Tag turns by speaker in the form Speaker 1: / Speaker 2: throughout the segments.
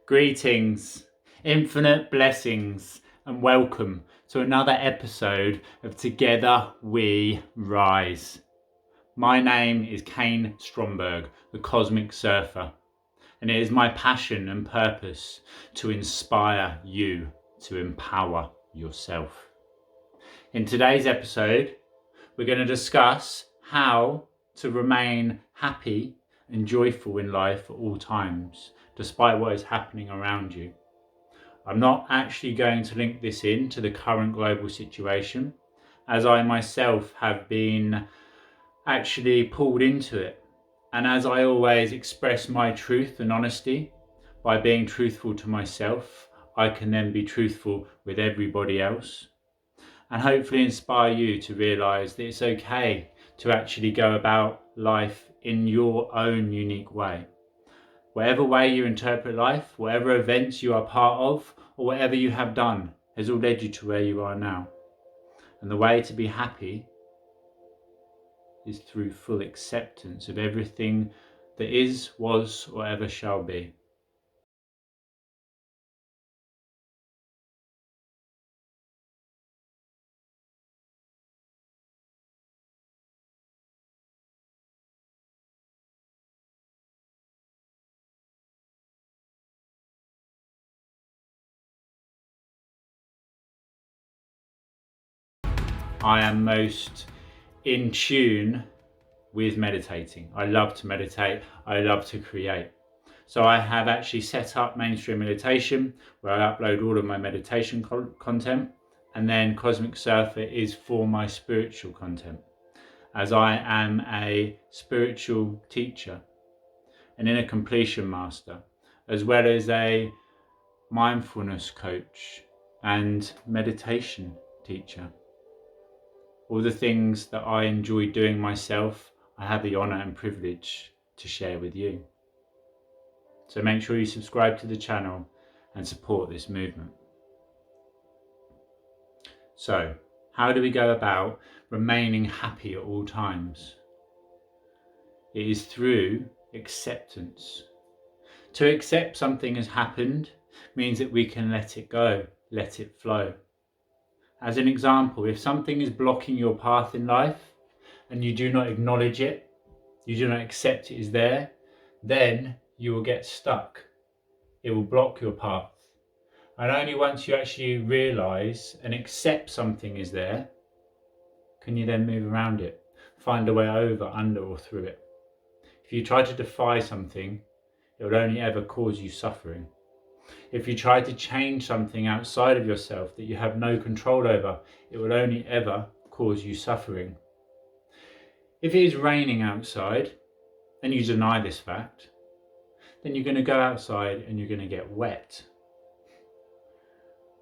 Speaker 1: Greetings, infinite blessings, and welcome to another episode of Together We Rise. My name is Kain Stromberg, the Cosmic Surfer, and it is my passion and purpose to inspire you to empower yourself. In today's episode, we're going to discuss how to remain happy and joyful in life at all times, despite what is happening around you. I'm not actually going to link this in to the current global situation, as I myself have been actually pulled into it. And as I always express my truth and honesty, by being truthful to myself, I can then be truthful with everybody else. And hopefully inspire you to realise that it's okay to actually go about life in your own unique way. Whatever way you interpret life, whatever events you are part of, or whatever you have done has all led you to where you are now. And the way to be happy is through full acceptance of everything that is, was, or ever shall be. I am most in tune with meditating. I love to meditate. I love to create. So I have actually set up Mainstream Meditation, where I upload all of my meditation content, and then Cosmic Surfer is for my spiritual content, as I am a spiritual teacher, an inner completion master, as well as a mindfulness coach and meditation teacher. All the things that I enjoy doing myself, I have the honour and privilege to share with you. So make sure you subscribe to the channel and support this movement. So, how do we go about remaining happy at all times? It is through acceptance. To accept something has happened means that we can let it go, let it flow. As an example, if something is blocking your path in life and you do not acknowledge it, you do not accept it is there, then you will get stuck. It will block your path. And only once you actually realise and accept something is there, can you then move around it, find a way over, under or through it. If you try to defy something, it will only ever cause you suffering. If you try to change something outside of yourself that you have no control over, it will only ever cause you suffering. If it is raining outside and you deny this fact, then you're going to go outside and you're going to get wet.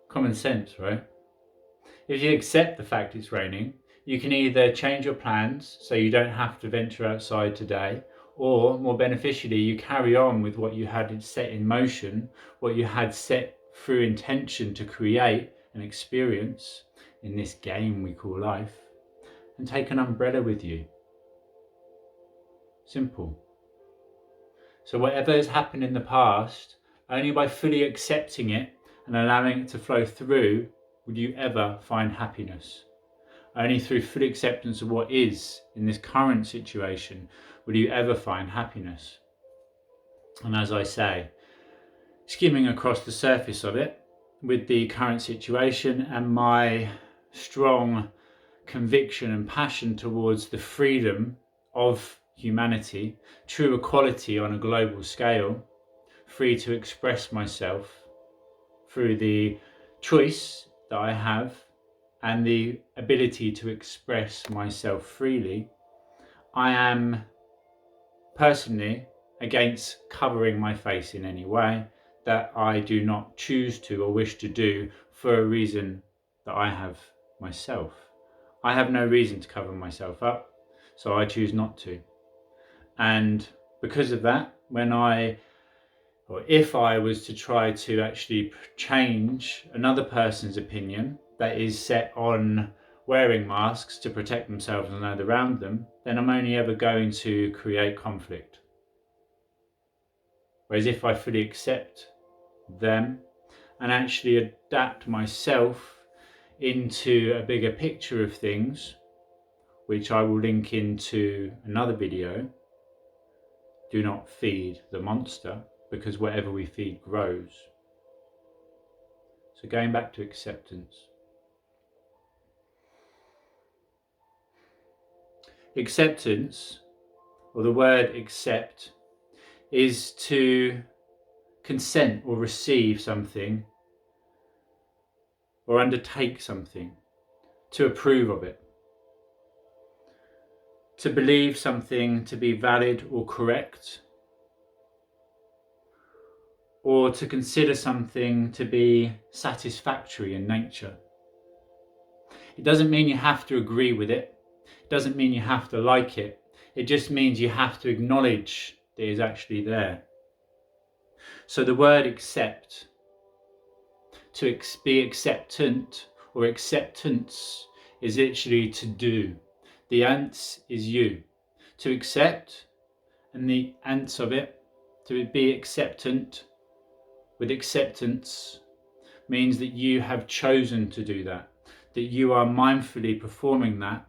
Speaker 1: Common sense, right? If you accept the fact it's raining, you can either change your plans so you don't have to venture outside today, or more beneficially, you carry on with what you had set in motion, what you had set through intention to create and experience in this game we call life, and take an umbrella with you. Simple. So whatever has happened in the past, only by fully accepting it and allowing it to flow through would you ever find happiness. Only through full acceptance of what is in this current situation will you ever find happiness. And as I say, skimming across the surface of it with the current situation and my strong conviction and passion towards the freedom of humanity, true equality on a global scale, free to express myself through the choice that I have and the ability to express myself freely, I am personally against covering my face in any way that I do not choose to or wish to do for a reason that I have myself. I have no reason to cover myself up, so I choose not to. And because of that, if I was to try to actually change another person's opinion that is set on wearing masks to protect themselves and those around them, then I'm only ever going to create conflict. Whereas if I fully accept them, and actually adapt myself into a bigger picture of things, which I will link into another video. Do not feed the monster, because whatever we feed grows. So going back to acceptance. Acceptance, or the word accept, is to consent or receive something or undertake something, to approve of it, to believe something to be valid or correct, or to consider something to be satisfactory in nature. It doesn't mean you have to agree with it. It doesn't mean you have to like it. It just means you have to acknowledge that it is actually there. So the word accept, to be acceptant or acceptance, is literally to do. The ants is you. To accept, and the ants of it, to be acceptant with acceptance, means that you have chosen to do that, that you are mindfully performing that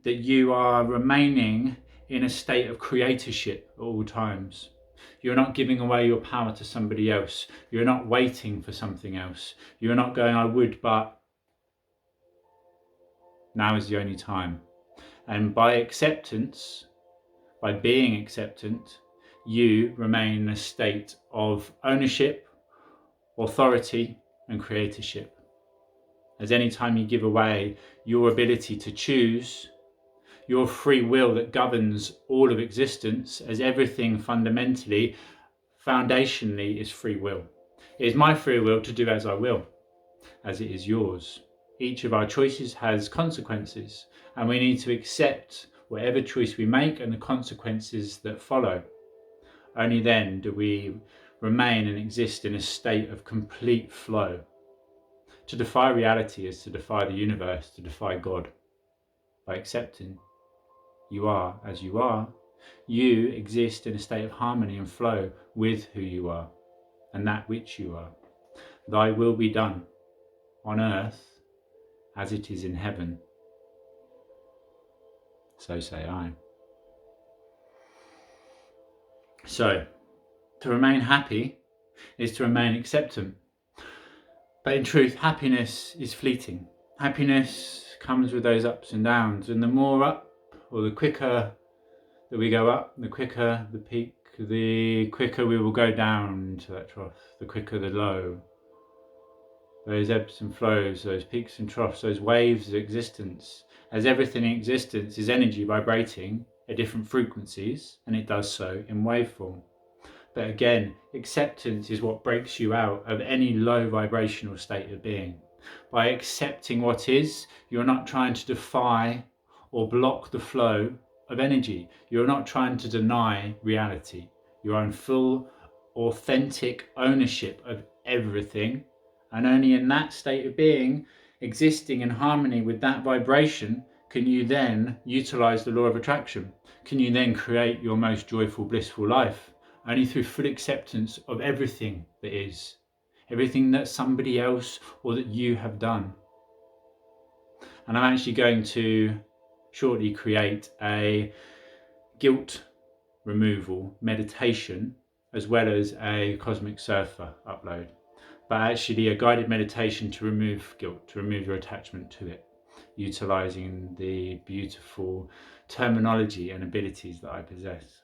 Speaker 1: you are remaining in a state of creatorship at all times. You're not giving away your power to somebody else. You're not waiting for something else. You're not going, I would, but now is the only time. And by acceptance, by being acceptant, you remain in a state of ownership, authority, and creatorship. As any time you give away your ability to choose, your free will that governs all of existence, as everything fundamentally, foundationally, is free will. It is my free will to do as I will, as it is yours. Each of our choices has consequences, and we need to accept whatever choice we make and the consequences that follow. Only then do we remain and exist in a state of complete flow. To defy reality is to defy the universe, to defy God. By accepting you are as you are, you exist in a state of harmony and flow with who you are and that which you are. Thy will be done on earth as it is in heaven. So say I. So, to remain happy is to remain acceptant. But in truth, happiness is fleeting. Happiness comes with those ups and downs, and the more up, or the quicker that we go up, the quicker the peak, the quicker we will go down into that trough, the quicker the low. Those ebbs and flows, those peaks and troughs, those waves of existence. As everything in existence is energy vibrating at different frequencies, and it does so in waveform. But again, acceptance is what breaks you out of any low vibrational state of being. By accepting what is, you're not trying to defy or block the flow of energy. You're not trying to deny reality. You're in full, authentic ownership of everything. And only in that state of being, existing in harmony with that vibration, can you then utilize the law of attraction. Can you then create your most joyful, blissful life? Only through full acceptance of everything that is. Everything that somebody else or that you have done. And I'm actually going to shortly create a guilt removal meditation as well as a Cosmic Surfer upload. But actually a guided meditation to remove guilt, to remove your attachment to it, utilizing the beautiful terminology and abilities that I possess.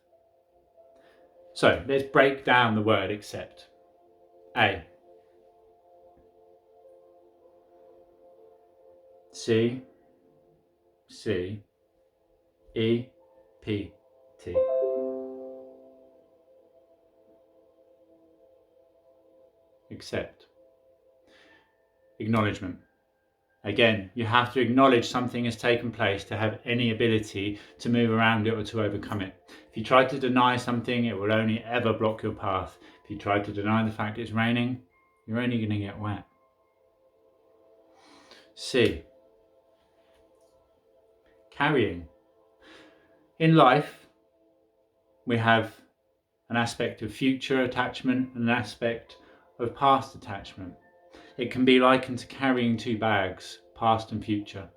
Speaker 1: So let's break down the word accept. A. C. C. E. P. T. Accept. Acknowledgement. Again, you have to acknowledge something has taken place to have any ability to move around it or to overcome it. If you try to deny something, it will only ever block your path. If you try to deny the fact it's raining, you're only going to get wet. C. Carrying. In life, we have an aspect of future attachment and an aspect of past attachment. It can be likened to carrying two bags, past and future.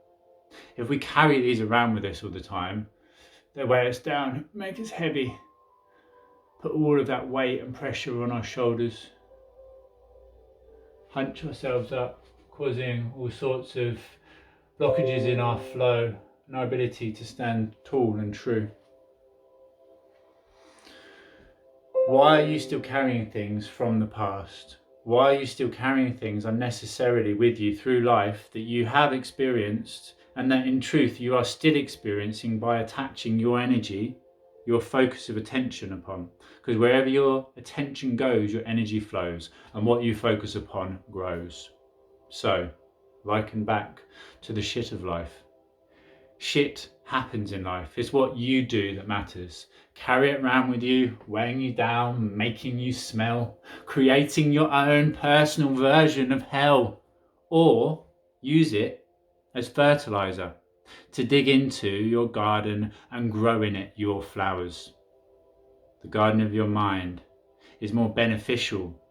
Speaker 1: If we carry these around with us all the time, they weigh us down, make us heavy, put all of that weight and pressure on our shoulders, hunch ourselves up, causing all sorts of blockages in our flow and our ability to stand tall and true. Why are you still carrying things from the past? Why are you still carrying things unnecessarily with you through life that you have experienced and that in truth you are still experiencing by attaching your energy, your focus of attention upon? Because wherever your attention goes, your energy flows, and what you focus upon grows. So, liken back to the shit of life. Shit happens in life. It's what you do that matters. Carry it around with you, weighing you down, making you smell, creating your own personal version of hell. Or use it as fertilizer to dig into your garden and grow in it your flowers. The garden of your mind is more beneficial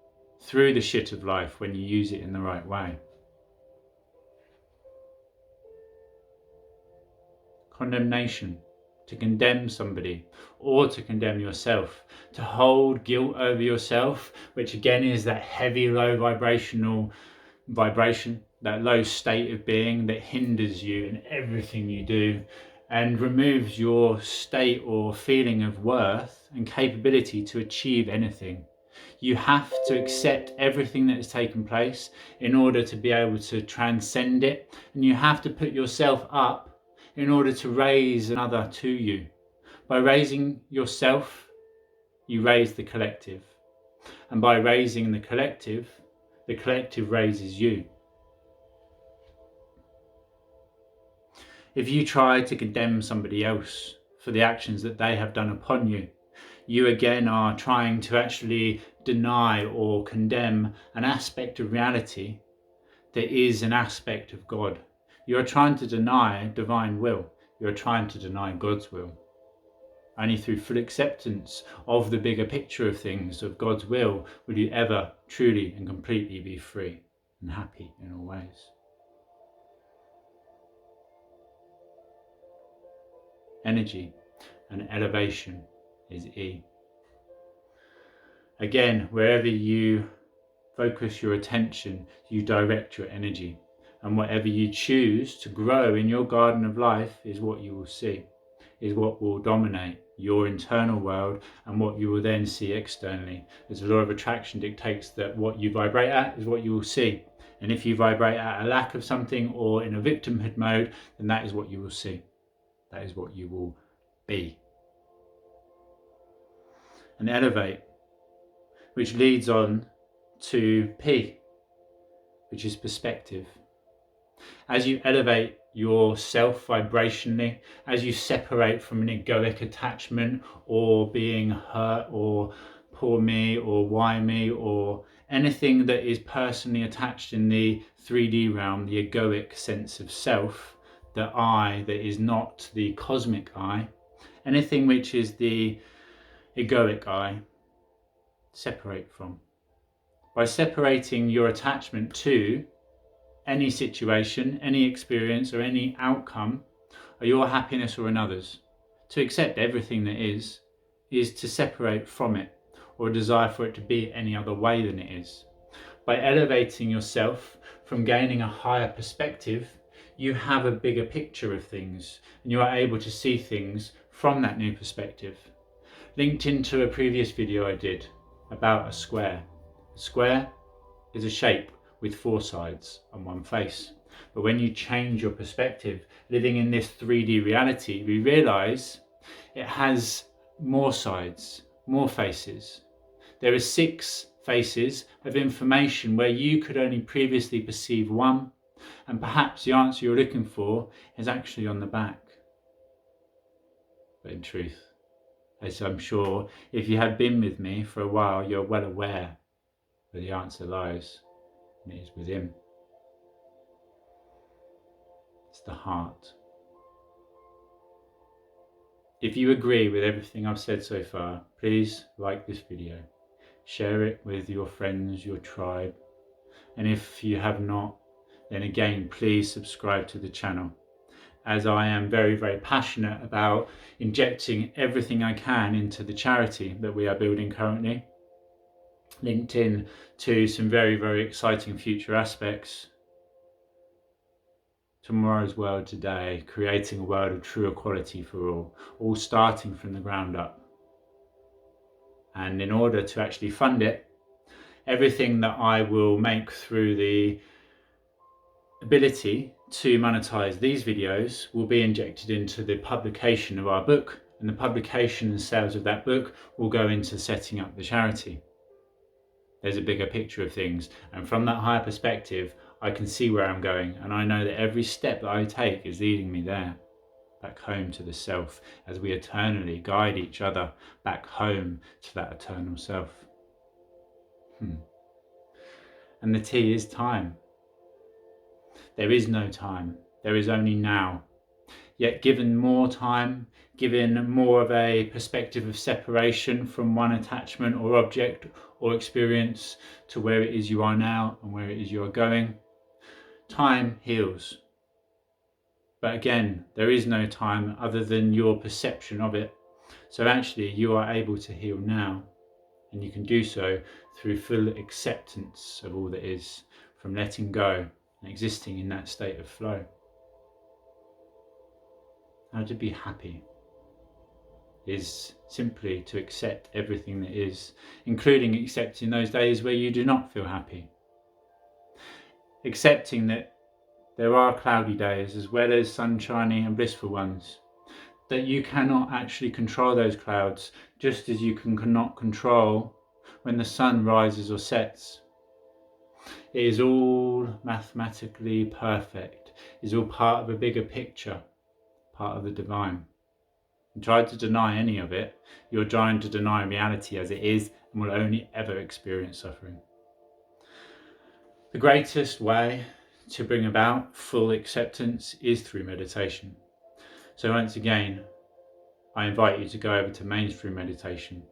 Speaker 1: through the shit of life when you use it in the right way. Condemnation, to condemn somebody or to condemn yourself, to hold guilt over yourself, which again is that heavy low vibration, that low state of being that hinders you in everything you do and removes your state or feeling of worth and capability to achieve anything. You have to accept everything that has taken place in order to be able to transcend it, and you have to put yourself up in order to raise another to you. By raising yourself, you raise the collective. And by raising the collective raises you. If you try to condemn somebody else for the actions that they have done upon you, you again are trying to actually deny or condemn an aspect of reality that is an aspect of God. You're trying to deny divine will. You're trying to deny God's will. Only through full acceptance of the bigger picture of things, of God's will, will you ever truly and completely be free and happy in all ways. Energy and elevation is E. Again, wherever you focus your attention, you direct your energy. And whatever you choose to grow in your garden of life is what you will see, is what will dominate your internal world and what you will then see externally. As the law of attraction dictates that what you vibrate at is what you will see. And if you vibrate at a lack of something or in a victimhood mode, then that is what you will see. That is what you will be. And elevate, which leads on to P, which is perspective. As you elevate yourself vibrationally, as you separate from an egoic attachment or being hurt or poor me or why me or anything that is personally attached in the 3D realm, the egoic sense of self, the I that is not the cosmic I, anything which is the egoic I, separate from. By separating your attachment to any situation, any experience or any outcome, or your happiness or another's, to accept everything that is to separate from it or desire for it to be any other way than it is. By elevating yourself from gaining a higher perspective, you have a bigger picture of things and you are able to see things from that new perspective. Linked into a previous video I did about a square. A square is a shape with 4 sides and 1 face. But when you change your perspective, living in this 3D reality, we realize it has more sides, more faces. There are 6 faces of information where you could only previously perceive 1, and perhaps the answer you're looking for is actually on the back. But in truth, as I'm sure if you have been with me for a while, you're well aware where the answer lies, and it is within. It's the heart. If you agree with everything I've said so far, please like this video. Share it with your friends, your tribe. And if you have not, then again, please subscribe to the channel, as I am very, very passionate about injecting everything I can into the charity that we are building currently, linked in to some very, very exciting future aspects. Tomorrow's world today, creating a world of true equality for all starting from the ground up. And in order to actually fund it, everything that I will make through the ability to monetize these videos will be injected into the publication of our book, and the publication and sales of that book will go into setting up the charity. There's a bigger picture of things, and from that higher perspective I can see where I'm going, and I know that every step that I take is leading me there, back home to the self, as we eternally guide each other back home to that eternal self. And the T is time. There is no time, there is only now. Yet given more time, given more of a perspective of separation from one attachment or object or experience to where it is you are now and where it is you are going, time heals. But again, there is no time other than your perception of it. So actually you are able to heal now, and you can do so through full acceptance of all that is, from letting go and existing in that state of flow. How to be happy is simply to accept everything that is, including accepting those days where you do not feel happy. Accepting that there are cloudy days as well as sunshiny and blissful ones, that you cannot actually control those clouds, just as you cannot control when the sun rises or sets. It is all mathematically perfect. It is all part of a bigger picture, part of the divine. And try to deny any of it, you're trying to deny reality as it is, and will only ever experience suffering. The greatest way to bring about full acceptance is through meditation. So once again, I invite you to go over to mainstream meditation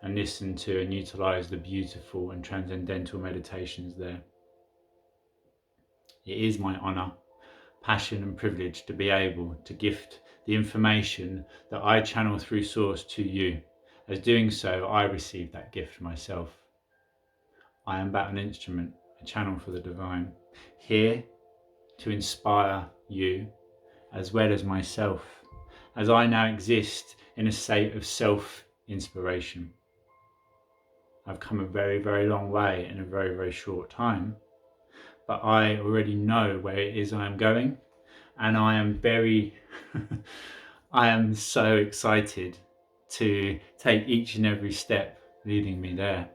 Speaker 1: and listen to and utilize the beautiful and transcendental meditations there. It is my honor, passion and privilege to be able to gift the information that I channel through Source to you. As doing so, I receive that gift myself. I am but an instrument, a channel for the divine, here to inspire you as well as myself, as I now exist in a state of self-inspiration. I've come a very, very long way in a very, very short time, but I already know where it is I am going, and I am very I am so excited to take each and every step leading me there,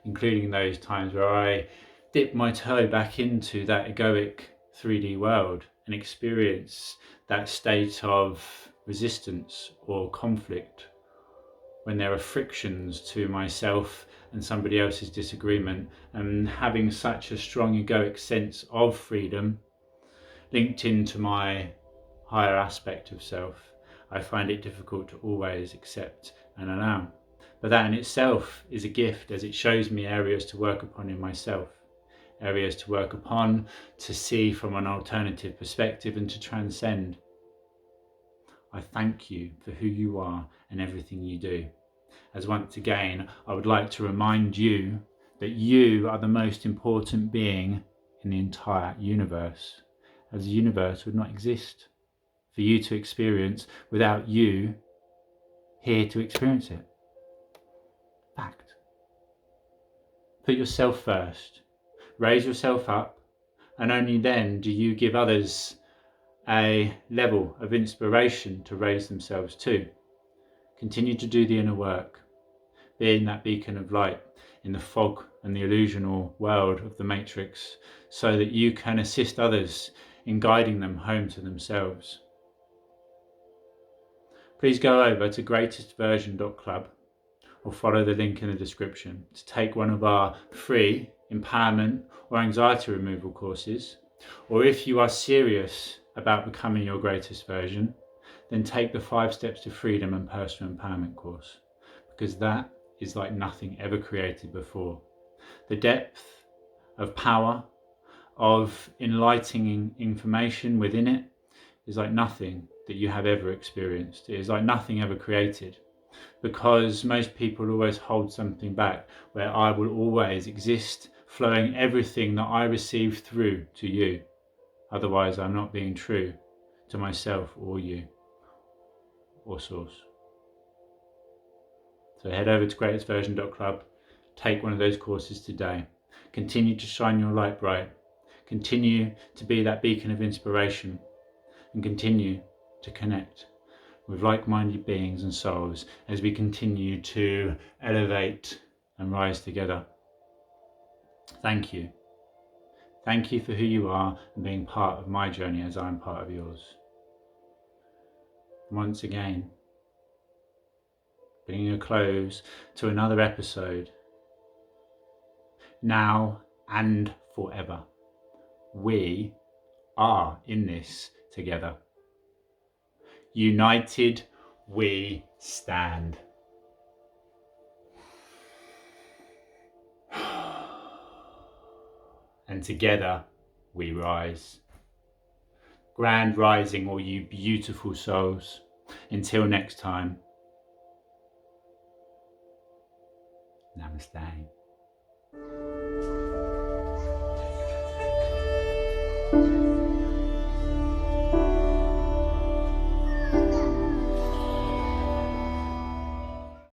Speaker 1: including those times where I dip my toe back into that egoic 3D world and experience that state of resistance or conflict, when there are frictions to myself and somebody else's disagreement, and having such a strong egoic sense of freedom linked into my higher aspect of self, I find it difficult to always accept and allow. But that in itself is a gift, as it shows me areas to work upon in myself, areas to work upon, to see from an alternative perspective and to transcend. I thank you for who you are and everything you do. As once again, I would like to remind you that you are the most important being in the entire universe, as the universe would not exist for you to experience without you here to experience it. Fact. Put yourself first, raise yourself up, and only then do you give others a level of inspiration to raise themselves too. Continue to do the inner work, being that beacon of light in the fog and the illusional world of the matrix, so that you can assist others in guiding them home to themselves. Please go over to greatestversion.club or follow the link in the description to take one of our free empowerment or anxiety removal courses, or if you are serious about becoming your greatest version, then take the 5 Steps to Freedom and Personal Empowerment course, because that is like nothing ever created before. The depth of power, of enlightening information within it is like nothing that you have ever experienced. It is like nothing ever created, because most people always hold something back, where I will always exist, flowing everything that I receive through to you. Otherwise, I'm not being true to myself or you or source. So head over to greatestversion.club, take one of those courses today. Continue to shine your light bright. Continue to be that beacon of inspiration, and continue to connect with like-minded beings and souls as we continue to elevate and rise together. Thank you. Thank you for who you are and being part of my journey as I'm part of yours. Once again, bringing a close to another episode. Now and forever, we are in this together. United we stand. And together we rise. Grand rising, all you beautiful souls. Until next time, namaste.